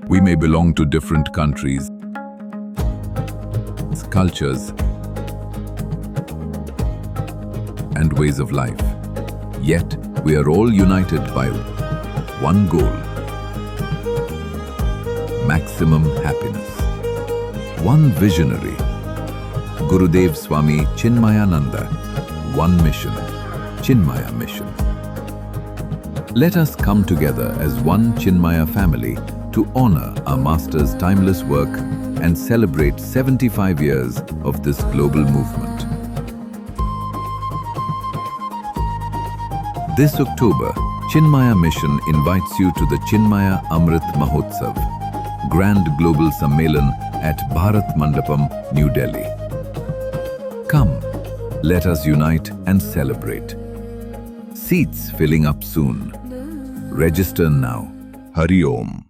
We may belong to different countries, cultures, and ways of life. Yet, we are all united by one goal: maximum happiness. One visionary, Gurudev Swami Chinmayananda. One mission, Chinmaya Mission. Let us come together as one Chinmaya family to honor our Master's timeless work and celebrate 75 years of this global movement. This October, Chinmaya Mission invites you to the Chinmaya Amrit Mahotsav, Grand Global Sammelan at Bharat Mandapam, New Delhi. Come, let us unite and celebrate. Seats filling up soon. Register now. Hari Om.